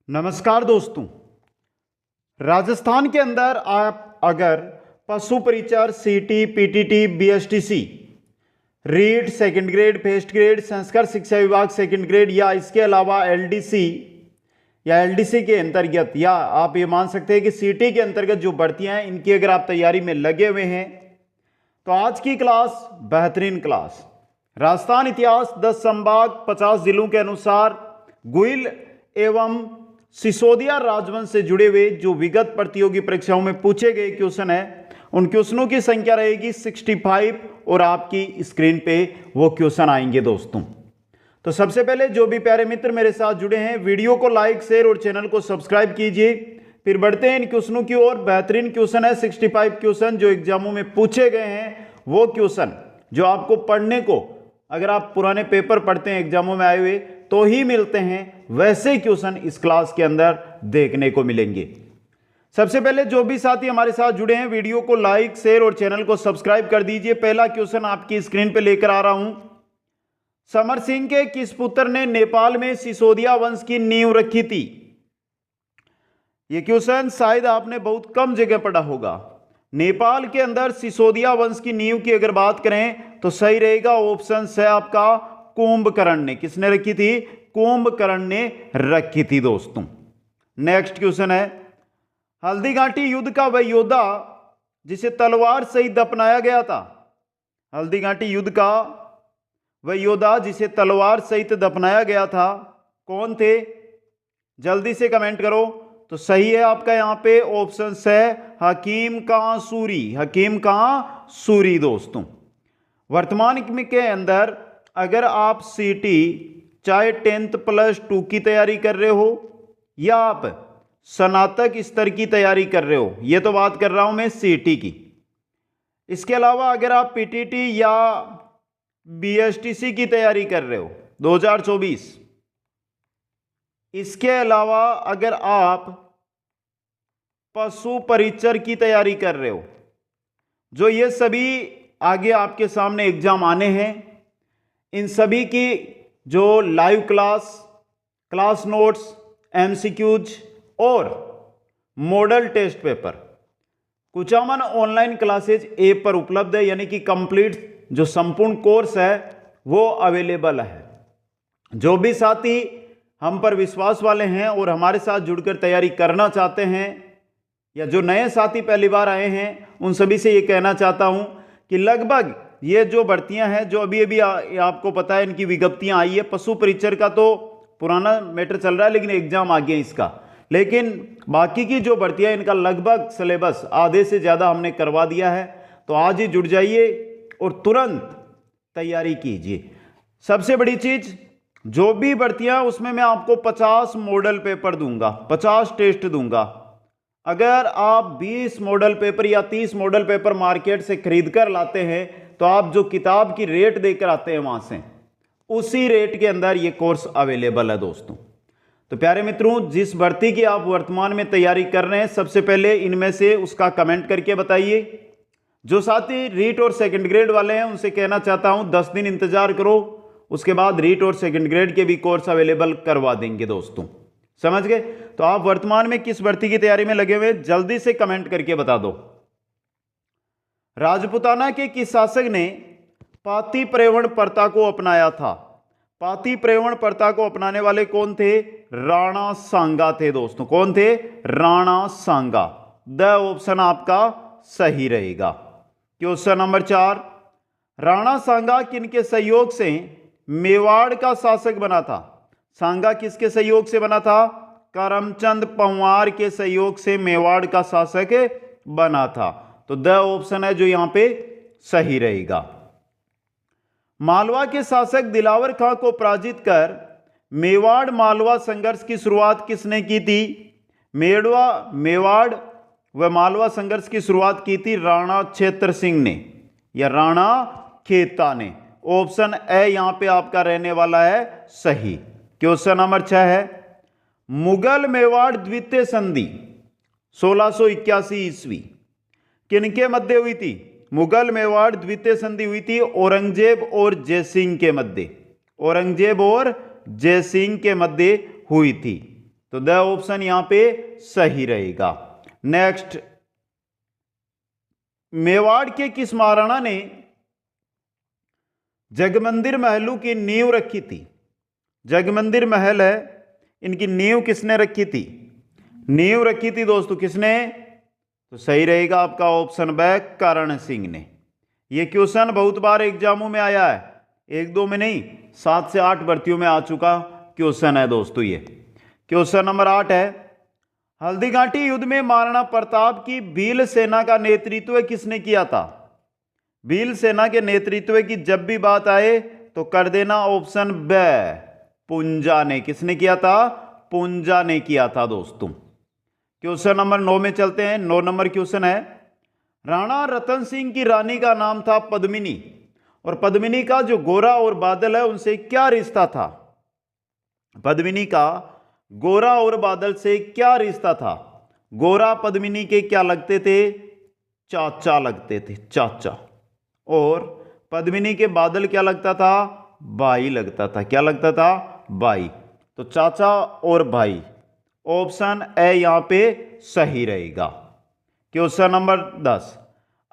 नमस्कार दोस्तों। राजस्थान के अंदर आप अगर पशु परिचर, CT, PTT, BSTC, REET second grade, first grade, संस्कृत शिक्षा विभाग सेकंड ग्रेड या इसके अलावा एलडीसी या एलडीसी के अंतर्गत या आप ये मान सकते हैं कि सीटी के अंतर्गत जो भर्तियां हैं इनकी अगर आप तैयारी में लगे हुए हैं तो आज की क्लास बेहतरीन क्लास। राजस्थान इतिहास 10 संभाग 50 जिलों के अनुसार गुइल एवं सिसोदिया राजवंश से जुड़े हुए जो विगत प्रतियोगी परीक्षाओं में पूछे गए क्वेश्चन है उन क्वेश्चनों की संख्या रहेगी 65 और आपकी स्क्रीन पे वो क्वेश्चन आएंगे दोस्तों। तो सबसे पहले जो भी प्यारे मित्र मेरे साथ जुड़े हैं वीडियो को लाइक, शेयर और चैनल को सब्सक्राइब कीजिए। फिर बढ़ते हैं इन क्वेश्चनों की ओर। बेहतरीन क्वेश्चन है 65 क्वेश्चन जो एग्जामों में पूछे गए हैं, वो क्वेश्चन जो आपको पढ़ने को, अगर आप पुराने पेपर पढ़ते हैं एग्जामों में आए हुए तो ही मिलते हैं, वैसे क्वेश्चन इस क्लास के अंदर देखने को मिलेंगे। सबसे पहले जो भी साथी हमारे साथ जुड़े हैं वीडियो को लाइक, शेयर और चैनल को सब्सक्राइब कर दीजिए। पहला क्वेश्चन आपकी स्क्रीन पे लेकर आ रहा हूं। समर सिंह के किस पुत्र ने नेपाल में सिसोदिया वंश की नींव रखी थी? यह क्वेश्चन शायद आपने बहुत कम जगह पढ़ा होगा। नेपाल के अंदर सिसोदिया वंश की नींव की अगर बात करें तो सही रहेगा ऑप्शन से आपका कुंभकर्ण ने। किसने रखी थी? कुंभकर्ण ने रखी थी दोस्तों। नेक्स्ट क्वेश्चन है, हल्दीघाटी युद्ध का वह योद्धा जिसे तलवार सहित दफनाया गया था। हल्दीघाटी युद्ध का वह योद्धा जिसे तलवार सहित दफनाया गया था कौन थे? जल्दी से कमेंट करो। तो सही है आपका यहां पे ऑप्शन है हकीम खां सूरी। हकीम खां सूरी दोस्तों। वर्तमान के अंदर अगर आप सीटी चाहे 10th प्लस 2 की तैयारी कर रहे हो या आप स्नातक स्तर की तैयारी कर रहे हो, ये तो बात कर रहा हूं मैं सीटी की। इसके अलावा अगर आप पीटीटी या बीएसटीसी की तैयारी कर रहे हो 2024, इसके अलावा अगर आप पशु परिचर की तैयारी कर रहे हो, जो ये सभी आगे आपके सामने एग्जाम आने हैं, इन सभी की जो लाइव क्लास नोट्स, एमसीक्यूज और model test paper Kuchaman online classes app पर उपलब्ध है। यानी कि कंप्लीट जो संपूर्ण कोर्स है वो अवेलेबल है। जो भी साथी हम पर विश्वास वाले हैं और हमारे साथ जुड़कर तैयारी करना चाहते हैं या जो नए साथी पहली बार आए हैं, उन सभी से ये कहना चाहता हूं कि लगभग ये जो भर्तियां हैं जो अभी आपको पता है इनकी विज्ञप्तियां आई है। पशु परिचर का तो पुराना मैटर चल रहा है लेकिन एग्जाम आ गया इसका, लेकिन बाकी की जो भर्तियां इनका लगभग सिलेबस आधे से ज्यादा हमने करवा दिया है। तो आज ही जुड़ जाइए और तुरंत तैयारी कीजिए। सबसे बड़ी चीज, जो भी भर्तियां उसमें मैं आपको 50 मॉडल पेपर दूंगा, 50 टेस्ट दूंगा। अगर आप 20 मॉडल पेपर या 30 मॉडल पेपर मार्केट से खरीद कर लाते हैं तो आप जो किताब की रेट देकर आते हैं वहां से, उसी रेट के अंदर ये कोर्स अवेलेबल है दोस्तों। तो प्यारे मित्रों, जिस भर्ती की आप वर्तमान में तैयारी कर रहे हैं, सबसे पहले इनमें से उसका कमेंट करके बताइए। जो साथी रीट और सेकंड ग्रेड वाले हैं उनसे कहना चाहता हूं 10 दिन इंतजार करो, उसके बाद रीट और सेकंड ग्रेड के भी कोर्स अवेलेबल करवा देंगे दोस्तों। समझ गए? तो आप वर्तमान में किस भर्ती की तैयारी में लगे हुए जल्दी से कमेंट करके बता दो। राजपुताना के किस शासक ने पाती प्रेवण प्रथा को अपनाया था? पाती प्रेवण प्रथा को अपनाने वाले कौन थे? राणा सांगा थे दोस्तों। कौन थे? राणा सांगा। द ऑप्शन आपका सही रहेगा। क्वेश्चन नंबर 4, राणा सांगा किनके सहयोग से मेवाड़ का शासक बना था? सांगा किसके सहयोग से बना था? करमचंद पंवार के सहयोग से मेवाड़ का शासक बना था। तो द ऑप्शन है जो यहां पे सही रहेगा। मालवा के शासक दिलावर खां को पराजित कर मेवाड़ मालवा संघर्ष की शुरुआत किसने की थी? मेवाड़ व मालवा संघर्ष की शुरुआत की थी राणा क्षेत्र सिंह ने या राणा खेता ने। ऑप्शन ए यहां पे आपका रहने वाला है सही। क्वेश्चन नंबर 6 है, मुगल मेवाड़ द्वितीय संधि 1681 ईस्वी किनके मध्य हुई थी? मुगल मेवाड़ द्वितीय संधि हुई थी औरंगजेब और जयसिंह के मध्य। औरंगजेब और जयसिंह के मध्य हुई थी। तो द ऑप्शन यहां पे सही रहेगा। नेक्स्ट, मेवाड़ के किस महाराणा ने जगमंदिर महलों की नींव रखी थी? जगमंदिर महल है, इनकी नींव किसने रखी थी? नींव रखी थी दोस्तों किसने? तो सही रहेगा आपका ऑप्शन ब, करण सिंह ने। यह क्वेश्चन बहुत बार एग्जामों में आया है, एक दो में नहीं, 7 से 8 भर्तियों में आ चुका क्वेश्चन है दोस्तों। ये क्वेश्चन नंबर 8 है, हल्दीघाटी युद्ध में महाराणा प्रताप की भील सेना का नेतृत्व किसने किया था? भील सेना के नेतृत्व की जब भी बात आए तो कर देना ऑप्शन ब, पुंजा ने। किसने किया था? पुंजा ने किया था दोस्तों। क्वेश्चन नंबर 9 में चलते हैं। 9 नंबर क्वेश्चन है, राणा रतन सिंह की रानी का नाम था पद्मिनी, और पद्मिनी का जो गोरा और बादल है उनसे क्या रिश्ता था? पद्मिनी का गोरा और बादल से क्या रिश्ता था? गोरा पद्मिनी के क्या लगते थे? चाचा लगते थे, चाचा। और पद्मिनी के बादल क्या लगता था? भाई लगता था। क्या लगता था? भाई। तो चाचा और भाई, ऑप्शन ए यहां पे सही रहेगा। क्वेश्चन नंबर 10,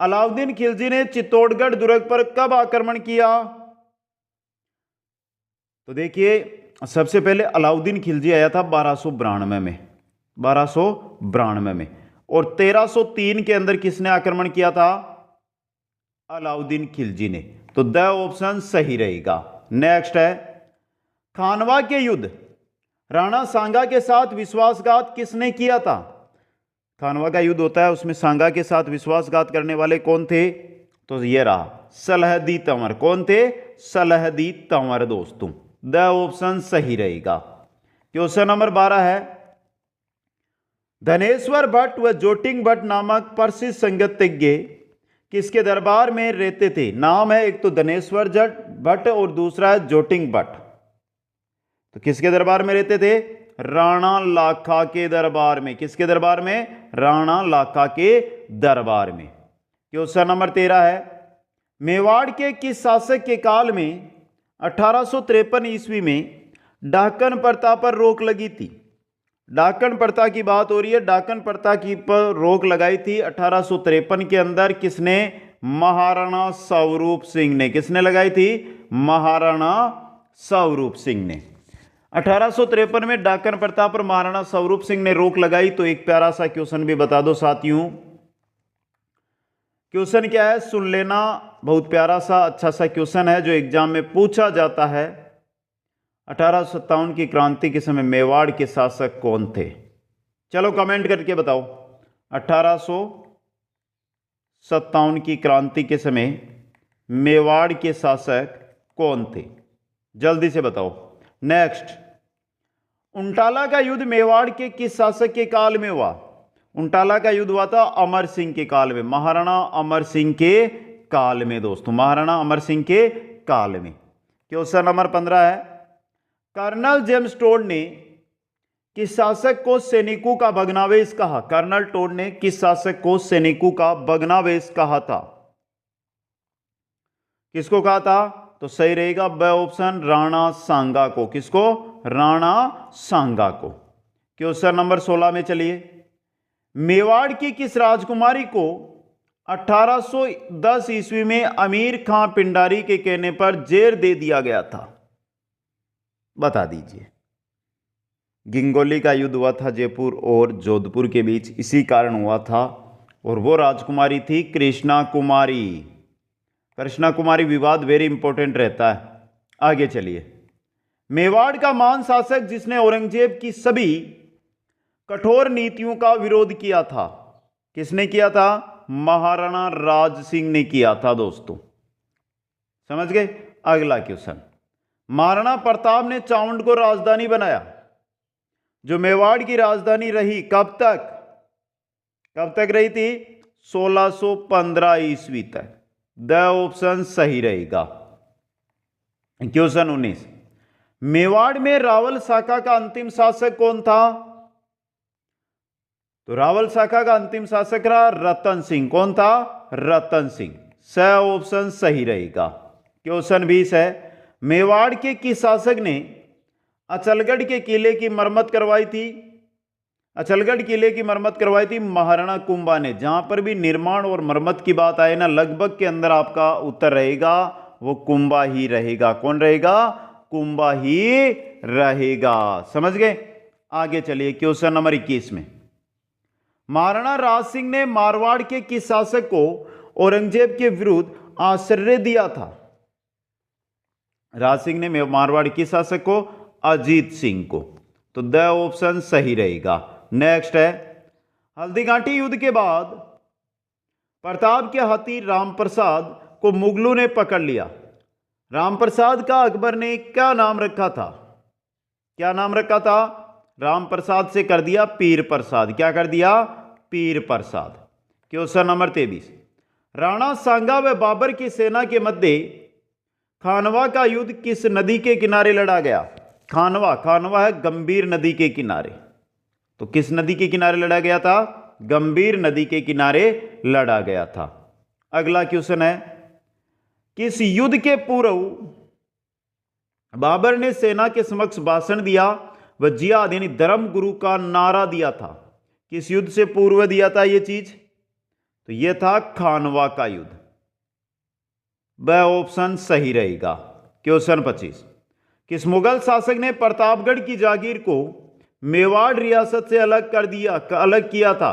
अलाउद्दीन खिलजी ने चित्तौड़गढ़ दुर्ग पर कब आक्रमण किया? तो देखिए, सबसे पहले अलाउद्दीन खिलजी आया था 1292 में, 1292 में, और 1303 के अंदर किसने आक्रमण किया था? अलाउद्दीन खिलजी ने। तो द ऑप्शन सही रहेगा। नेक्स्ट है, खानवा के युद्ध राणा सांगा के साथ विश्वासघात किसने किया था? खानवा का युद्ध होता है, उसमें सांगा के साथ विश्वासघात करने वाले कौन थे? तो ये रहा, सलहदी तंवर। कौन थे? सलहदी तंवर दोस्तों। द ऑप्शन सही रहेगा। क्वेश्चन नंबर 12 है, धनेश्वर भट्ट व जोटिंग भट्ट नामक प्रसिद्ध संगीतज्ञ किसके दरबार में रहते थे? नाम है, एक तो धनेश्वर भट्ट और दूसरा है जोटिंग भट्ट। तो किसके दरबार में रहते थे? राणा लाखा के दरबार में। किसके दरबार में? राणा लाखा के दरबार में। क्वेश्चन नंबर 13 है, मेवाड़ के किस शासक के काल में 1853 ईस्वी में डाकन प्रथा पर रोक लगी थी? डाकन प्रथा की बात हो रही है। डाकन प्रथा की पर रोक लगाई थी 1853 के अंदर किसने? महाराणा स्वरूप सिंह ने। किसने लगाई थी? महाराणा स्वरूप सिंह ने। 1853 में डाकन प्रथा पर महाराणा स्वरूप सिंह ने रोक लगाई। तो एक प्यारा सा क्वेश्चन भी बता दो साथियों। क्वेश्चन क्या है सुन लेना, बहुत प्यारा सा अच्छा सा क्वेश्चन है जो एग्जाम में पूछा जाता है। 1857 की क्रांति के समय मेवाड़ के शासक कौन थे? चलो कमेंट करके बताओ। 1857 की क्रांति के समय मेवाड़ के शासक कौन थे? जल्दी से बताओ। नेक्स्ट, उंटाला का युद्ध मेवाड़ के किस शासक के काल में हुआ? उंटाला का युद्ध हुआ था अमर सिंह के काल में, महाराणा अमर सिंह के काल में दोस्तों, महाराणा अमर सिंह के काल में। क्वेश्चन नंबर 15 है, कर्नल जेम्स टोड ने किस शासक को सैनिकों का भग्नावेश कहा? कर्नल टोड ने किस शासक को सैनिकों का भग्नावेश कहा था? किसको कहा था? तो सही रहेगा ब ऑप्शन, राणा सांगा को। किसको? राणा सांगा को। क्वेश्चन नंबर 16 में चलिए, मेवाड़ की किस राजकुमारी को 1810 ईस्वी में अमीर खां पिंडारी के कहने पर जेर दे दिया गया था? बता दीजिए। गिंगोली का युद्ध हुआ था जयपुर और जोधपुर के बीच, इसी कारण हुआ था, और वो राजकुमारी थी कृष्णा कुमारी। कृष्णा कुमारी विवाद वेरी इंपॉर्टेंट रहता है। आगे चलिए, मेवाड़ का महान शासक जिसने औरंगजेब की सभी कठोर नीतियों का विरोध किया था, किसने किया था? महाराणा राज सिंह ने किया था दोस्तों। समझ गए? अगला क्वेश्चन, महाराणा प्रताप ने चावंड को राजधानी बनाया, जो मेवाड़ की राजधानी रही कब तक? कब तक रही थी? 1615 ईस्वी तक। द ऑप्शन सही रहेगा। क्वेश्चन 19, मेवाड़ में रावल शाखा का अंतिम शासक कौन था? तो रावल शाखा का अंतिम शासक रहा रतन सिंह। कौन था? रतन सिंह। स ऑप्शन सही रहेगा। क्वेश्चन 20 है, मेवाड़ के किस शासक ने अचलगढ़ के किले की मरम्मत करवाई थी? अचलगढ़ किले की मरम्मत करवाई थी महाराणा कुंभा ने। जहां पर भी निर्माण और मरम्मत की बात आए ना, लगभग के अंदर आपका उत्तर रहेगा वो कुंभा ही रहेगा। कौन रहेगा? कुंभा ही रहेगा। समझ गए? आगे चलिए क्वेश्चन नंबर 21 में, महाराणा राज सिंह ने मारवाड़ के किस शासक को औरंगजेब के विरुद्ध आश्रय दिया था? राज सिंह ने मारवाड़ के शासक को अजीत सिंह को। तो द ऑप्शन सही रहेगा। नेक्स्ट है, हल्दीघाटी युद्ध के बाद प्रताप के हाथी रामप्रसाद को मुगलों ने पकड़ लिया। रामप्रसाद का अकबर ने क्या नाम रखा था? क्या नाम रखा था? रामप्रसाद से कर दिया पीर प्रसाद। क्या कर दिया? पीर प्रसाद। क्वेश्चन नंबर 23, राणा सांगा व बाबर की सेना के मध्य खानवा का युद्ध किस नदी के किनारे लड़ा गया? खानवा है गंभीर नदी के किनारे। तो किस नदी के किनारे लड़ा गया था? गंभीर नदी के किनारे लड़ा गया था। अगला क्वेश्चन है, किस युद्ध के पूर्व बाबर ने सेना के समक्ष भाषण दिया व जिहाद यानी धर्म गुरु का नारा दिया था? किस युद्ध से पूर्व दिया था यह चीज? तो यह था खानवा का युद्ध। वह ऑप्शन सही रहेगा। क्वेश्चन 25, किस मुगल शासक ने प्रतापगढ़ की जागीर को मेवाड़ रियासत से अलग किया था?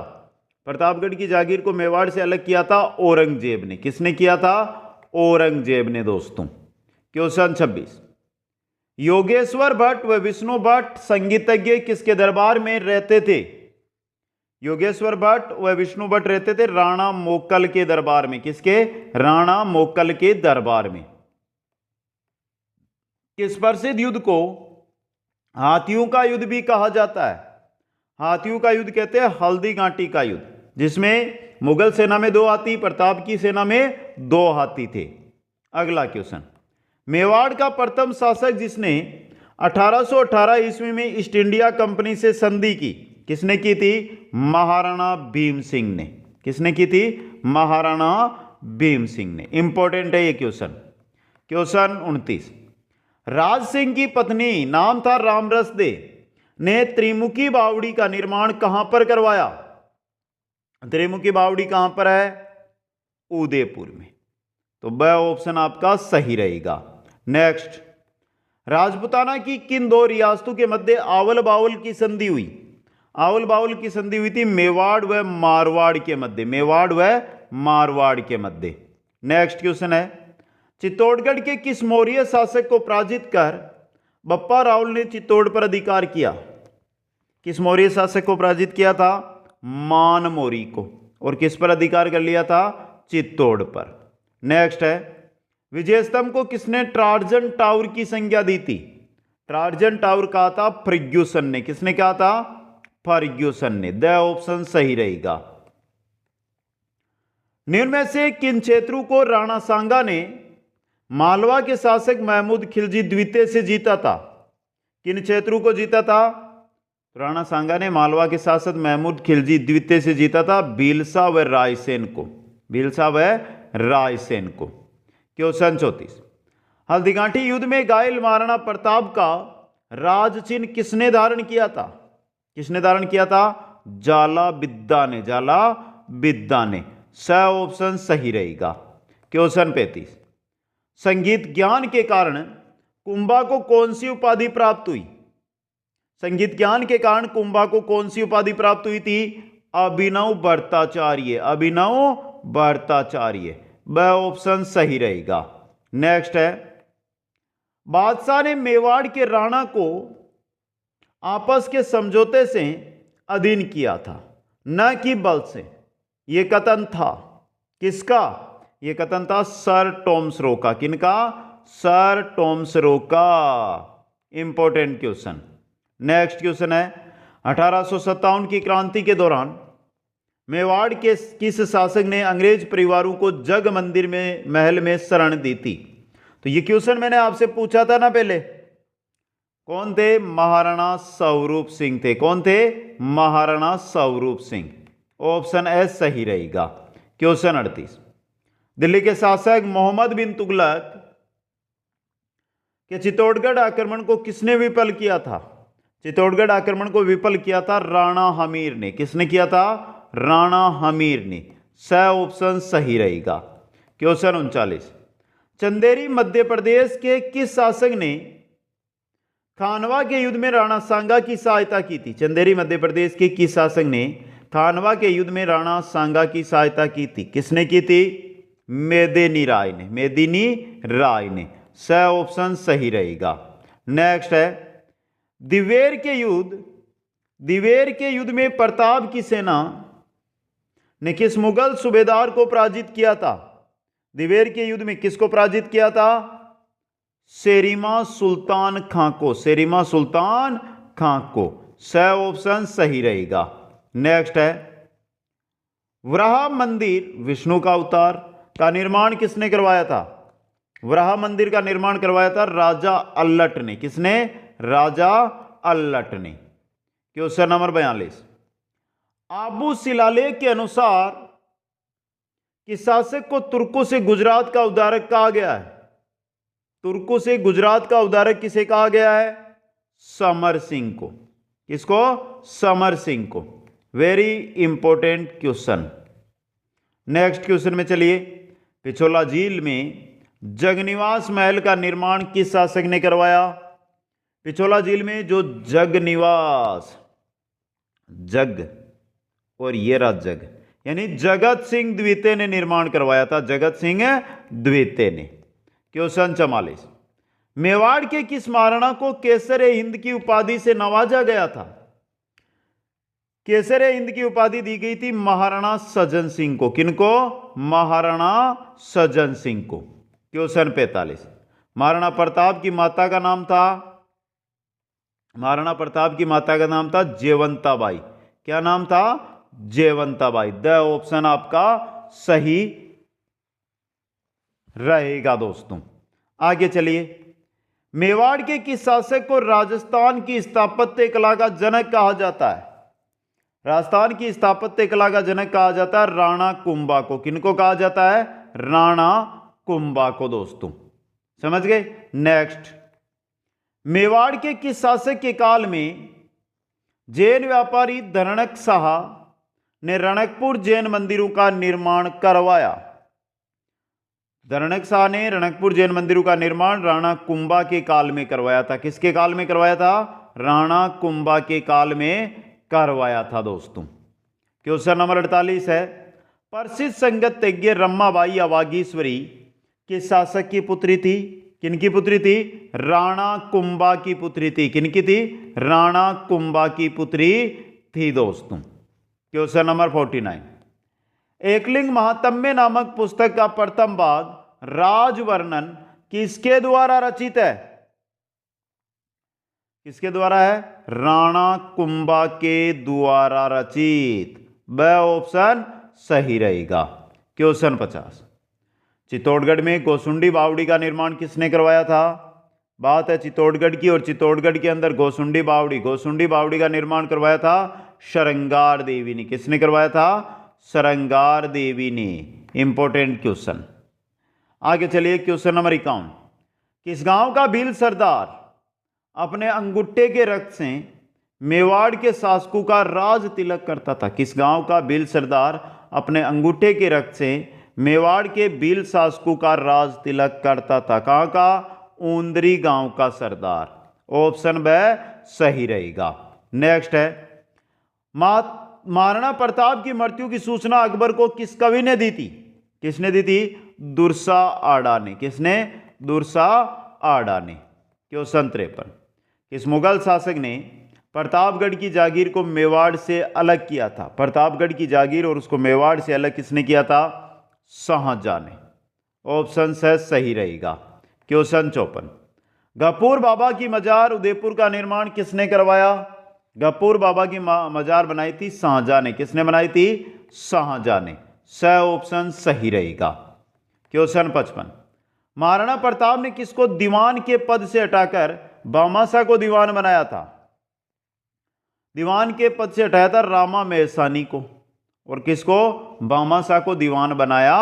प्रतापगढ़ की जागीर को मेवाड़ से अलग किया था औरंगजेब ने। किसने किया था? औरंगजेब ने दोस्तों। क्वेश्चन 26, योगेश्वर भट्ट व विष्णु भट्ट संगीतज्ञ किसके दरबार में रहते थे? योगेश्वर भट्ट व विष्णु भट्ट रहते थे राणा मोक्कल के दरबार में। किसके? राणा मोक्कल के दरबार में। किस प्रसिद्ध युद्ध को हाथियों का युद्ध भी कहा जाता है? हाथियों का युद्ध कहते हैं हल्दीघाटी का युद्ध, जिसमें मुगल सेना में 2 हाथी, प्रताप की सेना में 2 हाथी थे। अगला क्वेश्चन, मेवाड़ का प्रथम शासक जिसने 1818 ईस्वी में ईस्ट इंडिया कंपनी से संधि की, किसने की थी? महाराणा भीम सिंह ने। किसने की थी? महाराणा भीम सिंह ने। इंपॉर्टेंट है ये क्वेश्चन। क्वेश्चन 29, राज सिंह की पत्नी नाम था रामरस दे ने त्रिमुखी बावड़ी का निर्माण कहां पर करवाया? त्रिमुखी बावड़ी कहां पर है? उदयपुर में। तो वह ऑप्शन आपका सही रहेगा। नेक्स्ट, राजपुताना की किन 2 रियासतों के मध्य आवल बावल की संधि हुई? आवल बावल की संधि हुई थी मेवाड़ व मारवाड़ के मध्य। मेवाड़ व मारवाड़ के मध्य। नेक्स्ट क्वेश्चन है, चित्तौड़गढ़ के किस मौर्य शासक को पराजित कर बप्पा रावल ने चित्तौड़ पर अधिकार किया? किस मौर्य शासक को पराजित किया था? मान मौर्य को। और किस पर अधिकार कर लिया था? चित्तौड़ पर। नेक्स्ट है, विजय स्तंभ को किसने ट्राजन टावर की संज्ञा दी थी? ट्राजन टावर कहा था फर्ग्यूसन ने। किसने कहा था? फर्ग्यूसन ने। द ऑप्शन सही रहेगा। निम्न में से किन क्षेत्रों को राणा सांगा ने मालवा के शासक महमूद खिलजी द्वितीय से जीता था? किन क्षेत्रों को जीता था? राणा सांगा ने मालवा के शासक महमूद खिलजी द्वितीय से जीता था भीलसा व रायसेन को। भीलसा व रायसेन को। क्वेश्चन 34, हल्दीघाटी युद्ध में घायल महाराणा प्रताप का राज चिन्ह किसने धारण किया था? किसने धारण किया था? जाला बिद्दा ने। जाला बिद्दा ने। स ऑप्शन सही रहेगा। क्वेश्चन 35, संगीत ज्ञान के कारण कुंभा को कौन सी उपाधि प्राप्त हुई? संगीत ज्ञान के कारण कुंभा को कौन सी उपाधि प्राप्त हुई थी? अभिनव भट्टाचार्य। अभिनव भट्टाचार्य। वह ऑप्शन सही रहेगा। नेक्स्ट है, बादशाह ने मेवाड़ के राणा को आपस के समझौते से अधीन किया था, न कि बल से। यह कथन था किसका? यह कथन था सर टॉमस रो का। किनका? सर टॉमस रो का। Important question. नेक्स्ट क्वेश्चन है, 1857 की क्रांति के दौरान मेवाड़ के किस शासक ने अंग्रेज परिवारों को जग मंदिर में महल में शरण दी थी? तो ये क्वेश्चन मैंने आपसे पूछा था ना पहले। कौन थे? महाराणा स्वरूप सिंह थे। कौन थे? महाराणा स्वरूप सिंह। ऑप्शन ए सही रहेगा। क्वेश्चन 38, दिल्ली के शासक मोहम्मद बिन तुगलक के चित्तौड़गढ़ आक्रमण को किसने विफल किया था? चित्तौड़गढ़ आक्रमण को विफल किया था राणा हमीर ने। किसने किया था? राणा हमीर ने। स ऑप्शन सही रहेगा। क्वेश्चन 39, चंदेरी मध्य प्रदेश के किस शासक ने खानवा के युद्ध में राणा सांगा की सहायता की थी? चंदेरी मध्य प्रदेश के किस शासक ने खानवा के युद्ध में राणा सांगा की सहायता की थी? किसने की थी? मेदिनी राय ने। मेदिनी राय ने। स ऑप्शन सही रहेगा। नेक्स्ट है, दिवेर के युद्ध में प्रताप की सेना ने किस मुगल सूबेदार को पराजित किया था? दिवेर के युद्ध में किसको पराजित किया था? शेरिमा सुल्तान खां को। शेरिमा सुल्तान खां को। स ऑप्शन सही रहेगा। नेक्स्ट है, वराह मंदिर विष्णु का अवतार का निर्माण किसने करवाया था? वराह मंदिर का निर्माण करवाया था राजा अल्लट ने। किसने? राजा अल्लट ने। क्वेश्चन नंबर 42, आबू शिलालेख के अनुसार किस शासक को तुर्कों से गुजरात का उद्धारक कहा गया है? तुर्कों से गुजरात का उद्धारक किसे कहा गया है? समर सिंह को। किसको? समर सिंह को। Very important question. Next question में चलिए, पिछोला झील में जगनिवास महल का निर्माण किस शासक ने करवाया? पिछोला झील में जो जगनिवास, जग और ये रहा जग, यानी जगत सिंह द्वितीय ने निर्माण करवाया था। जगत सिंह द्वितीय ने। क्वेश्चन 44, मेवाड़ के किस महाराणा को केसर हिंद की उपाधि से नवाजा गया था? केसर हिंद की उपाधि दी गई थी महाराणा सज्जन सिंह को। किनको? महाराणा सज्जन सिंह को। क्वेश्चन 45, महाराणा प्रताप की माता का नाम था? महाराणा प्रताप की माता का नाम था जयवंताबाई। क्या नाम था? जयवंताबाई। द ऑप्शन आपका सही रहेगा दोस्तों। आगे चलिए, मेवाड़ के किस शासक को राजस्थान की स्थापत्य कला का जनक कहा जाता है? राजस्थान की स्थापत्य कला का जनक कहा जाता है राणा कुंभा को। किनको कहा जाता है? राणा कुंभा को दोस्तों। समझ गए? नेक्स्ट, मेवाड़ के किस शासक के काल में जैन व्यापारी धरणक शाह ने रणकपुर जैन मंदिरों का निर्माण करवाया? धरणक शाह ने रणकपुर जैन मंदिरों का निर्माण राणा कुंभा के काल में करवाया था। किसके काल में करवाया था? राणा कुंभा के काल में करवाया था दोस्तों। क्वेश्चन नंबर 48 है, प्रसिद्ध संगीतज्ञ रमाबाई अवागीश्वरी किस शासक की पुत्री थी? किनकी पुत्री थी? राणा कुंभा की पुत्री थी। किनकी थी? राणा कुंभा की पुत्री थी दोस्तों। क्वेश्चन नंबर 49, एकलिंग महात्म्य नामक पुस्तक का प्रथम भाग राजवर्णन किसके द्वारा रचित है? किसके द्वारा है? राणा कुंभा के द्वारा रचित। ब ऑप्शन सही रहेगा। क्वेश्चन 50, चित्तौड़गढ़ में गोसुंडी बावड़ी का निर्माण किसने करवाया था? बात है चित्तौड़गढ़ की, और चित्तौड़गढ़ के अंदर गोसुंडी बावड़ी का निर्माण करवाया था शरंगार देवी ने। किसने करवाया था? शरंगार देवी ने। Important question. आगे चलिए, क्वेश्चन नंबर 51, किस गांव का भील सरदार अपने अंगूठे के रक्त से मेवाड़ के शासकों का राज तिलक करता था? किस गांव का भील सरदार अपने अंगूठे के रक्त से मेवाड़ के भील शासकों का राज तिलक करता था? कहां का? ऊंदरी गांव का सरदार। ऑप्शन ब सही रहेगा। नेक्स्ट है, महाराणा प्रताप की मृत्यु की सूचना अकबर को किस कवि ने दी थी? किसने दी थी? दुर्सा आडा ने। किसने? दुर्सा आडा ने। क्वेश्चन 53, किस मुगल शासक ने प्रतापगढ़ की जागीर को मेवाड़ से अलग किया था? प्रतापगढ़ की जागीर और उसको मेवाड़ से अलग किसने किया था? शाहजहां ने। ऑप्शन से सही रहेगा। क्वेश्चन 54, गफूर बाबा की मजार उदयपुर का निर्माण किसने करवाया? गफूर बाबा की मजार बनाई थी शाहजहां ने। किसने बनाई थी? शाहजहां ने। स ऑप्शन सही रहेगा। क्वेश्चन 55, महाराणा प्रताप ने किसको दीवान के पद से हटाकर भामाशाह को दीवान बनाया था? दीवान के पद से हटाया था रामा मेहसानी को, और किसको? भामाशाह को दीवान बनाया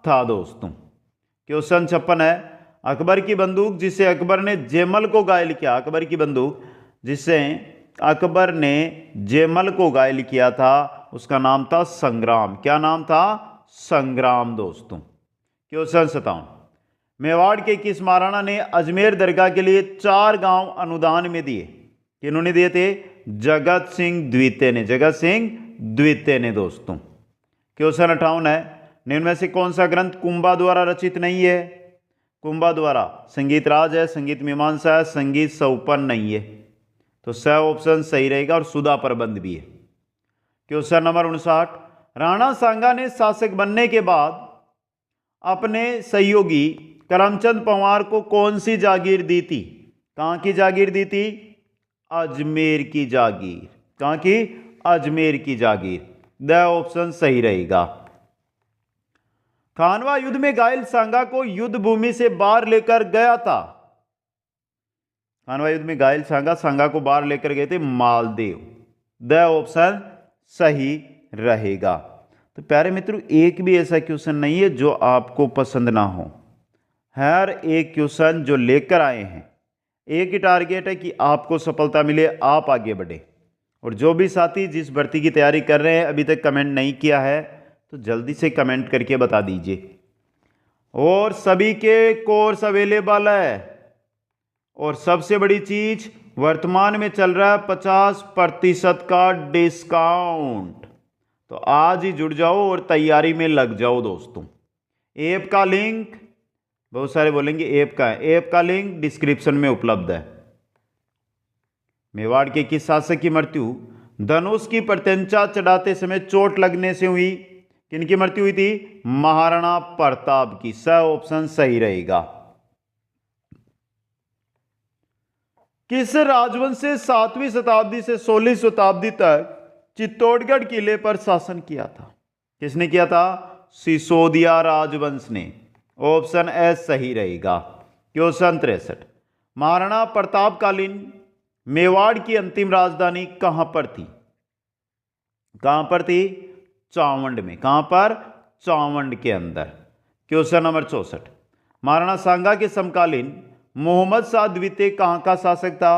था दोस्तों। क्वेश्चन 56 है, अकबर की बंदूक जिसे अकबर ने जयमल को घायल किया, अकबर की बंदूक जिससे अकबर ने जयमल को घायल किया था उसका नाम था संग्राम। क्या नाम था? संग्राम दोस्तों। क्वेश्चन 57, मेवाड़ के किस महाराणा ने अजमेर दरगाह के लिए 4 गांव अनुदान में दिए? किन्होंने दिए थे? जगत सिंह द्वितीय ने। जगत सिंह द्वितीय ने दोस्तों। क्वेश्चन 58 है, निम्न में से कौन सा ग्रंथ कुंभा द्वारा रचित नहीं है? कुंभा द्वारा संगीत राज है, संगीत मीमांसा है, संगीत सौपन नहीं है। तो स ऑप्शन सही रहेगा और सुधा प्रबंध भी है। क्वेश्चन नंबर 59, राणा सांगा ने शासक बनने के बाद अपने सहयोगी करमचंद पंवार को कौन सी जागीर दी थी? कहां की जागीर दी थी? अजमेर की जागीर। कहां की? अजमेर की जागीर। द ऑप्शन सही रहेगा। खानवा युद्ध में घायल सांगा को युद्ध भूमि से बाहर लेकर गया था। खानवा युद्ध में घायल सांगा को बाहर लेकर गए थे मालदेव। द ऑप्शन सही रहेगा। तो प्यारे मित्रों, एक भी ऐसा क्वेश्चन नहीं है जो आपको पसंद ना हो। हर एक क्वेश्चन जो लेकर आए हैं, एक ही टारगेट है कि आपको सफलता मिले, आप आगे बढ़े। और जो भी साथी जिस भर्ती की तैयारी कर रहे हैं अभी तक कमेंट नहीं किया है तो जल्दी से कमेंट करके बता दीजिए। और सभी के कोर्स अवेलेबल है। और सबसे बड़ी चीज, वर्तमान में चल रहा है 50% का डिस्काउंट। तो आज ही जुड़ जाओ और तैयारी में लग जाओ दोस्तों। ऐप का लिंक, बहुत सारे बोलेंगे ऐप का है, ऐप का लिंक डिस्क्रिप्शन में उपलब्ध है। मेवाड़ के किस शासक की मृत्यु धनुष की प्रत्यंचा चढ़ाते समय चोट लगने से हुई? किनकी मृत्यु हुई थी? महाराणा प्रताप की। स ऑप्शन सही रहेगा। किस राजवंश से 7वीं शताब्दी से 16वीं शताब्दी तक चित्तौड़गढ़ किले पर शासन किया था? किसने किया था? सिसोदिया राजवंश ने। ऑप्शन एस सही रहेगा। क्वेश्चन 63, महाराणा प्रतापकालीन मेवाड़ की अंतिम राजधानी कहां पर थी? कहां पर थी? चावंड में। कहां पर? चावंड के अंदर। क्वेश्चन नंबर 64, महाराणा सांगा के समकालीन मोहम्मद शाह द्वितीय कहां का शासक था?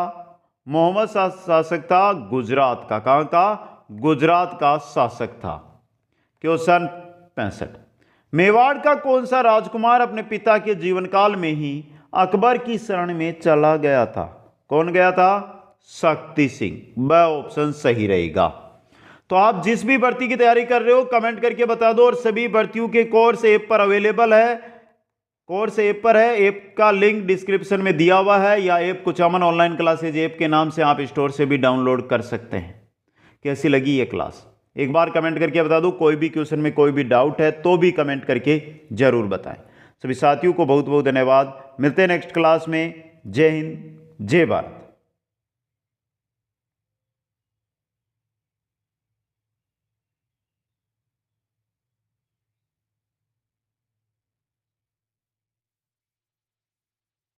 मोहम्मद शाह शासक था गुजरात का। कहां का? गुजरात का शासक था। क्वेश्चन 65, मेवाड़ का कौन सा राजकुमार अपने पिता के जीवन काल में ही अकबर की शरण में चला गया था? कौन गया था? शक्ति सिंह। ब ऑप्शन सही रहेगा। तो आप जिस भी भर्ती की तैयारी कर रहे हो कमेंट करके बता दो। और सभी भर्तियों के कोर्स ऐप पर अवेलेबल है। कोर्स ऐप पर है, ऐप का लिंक डिस्क्रिप्शन में दिया हुआ है, या app Kuchaman online classes app के नाम से आप स्टोर से भी डाउनलोड कर सकते हैं। कैसी लगी ये क्लास एक बार कमेंट करके बता दो। कोई भी क्वेश्चन में कोई भी डाउट है तो भी कमेंट करके जरूर बताएं। सभी साथियों को बहुत बहुत धन्यवाद। मिलते हैं नेक्स्ट क्लास में। जय हिंद, जय भारत।